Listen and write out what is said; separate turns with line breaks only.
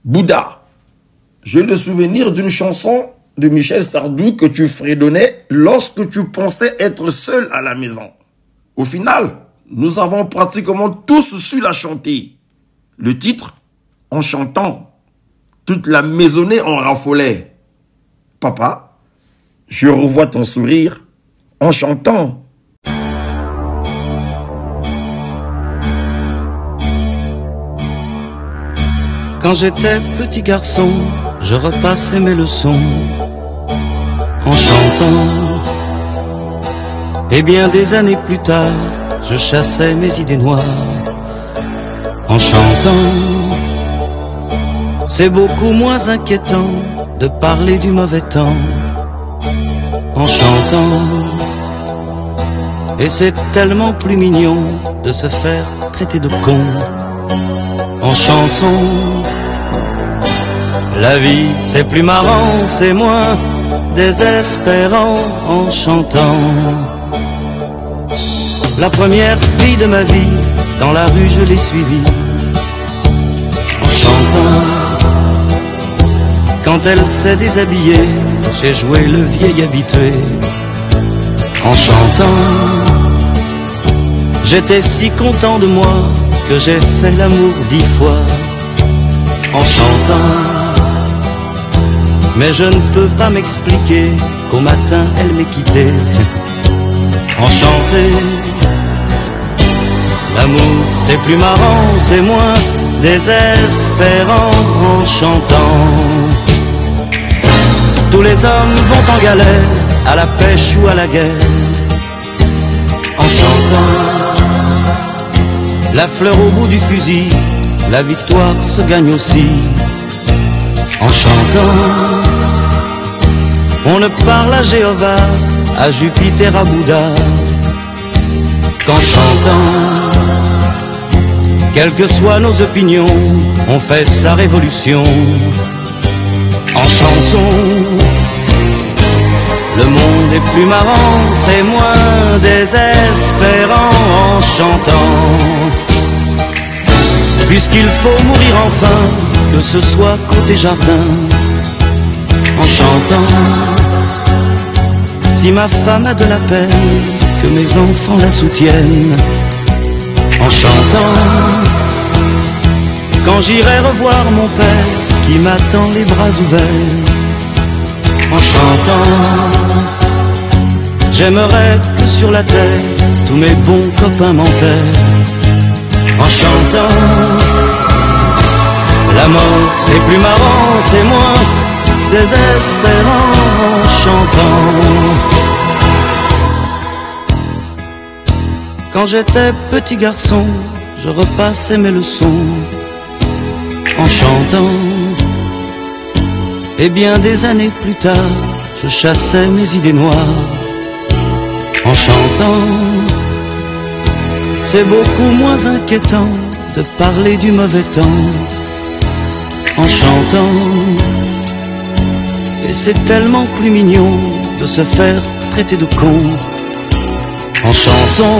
Bouddha, j'ai le souvenir d'une chanson de Michel Sardou que tu fredonnais lorsque tu pensais être seul à la maison. Au final, nous avons pratiquement tous su la chanter. Le titre, en chantant, toute la maisonnée en raffolait. Papa, je revois ton sourire en chantant.
Quand j'étais petit garçon, je repassais mes leçons en chantant. Et bien des années plus tard, je chassais mes idées noires en chantant. C'est beaucoup moins inquiétant de parler du mauvais temps en chantant. Et c'est tellement plus mignon de se faire traiter de con en chanson. La vie c'est plus marrant, c'est moins désespérant en chantant. La première fille de ma vie, dans la rue je l'ai suivie en chantant. Quand elle s'est déshabillée, j'ai joué le vieil habitué en chantant. J'étais si content de moi que j'ai fait l'amour 10 fois en chantant. Mais je ne peux pas m'expliquer qu'au matin elle m'ait quitté en chantant. L'amour c'est plus marrant, c'est moins désespérant en chantant. Tous les hommes vont en galère, à la pêche ou à la guerre en chantant. La fleur au bout du fusil, la victoire se gagne aussi en chantant. On ne parle à Jéhovah, à Jupiter, à Bouddha qu'en chantant. Quelles que soient nos opinions, on fait sa révolution en chanson. Le monde est plus marrant, c'est moins désespérant en chantant. Puisqu'il faut mourir enfin, que ce soit côté jardin en chantant. Si ma femme a de la peine, que mes enfants la soutiennent en chantant. Quand j'irai revoir mon père qui m'attend les bras ouverts en chantant. J'aimerais que sur la terre tous mes bons copains m'enterrent en chantant. La mort c'est plus marrant, c'est moins désespérant en chantant. Quand j'étais petit garçon, je repassais mes leçons en chantant. Et bien des années plus tard, je chassais mes idées noires en chantant. C'est beaucoup moins inquiétant de parler du mauvais temps en chantant. Et c'est tellement plus mignon de se faire traiter de con en chanson.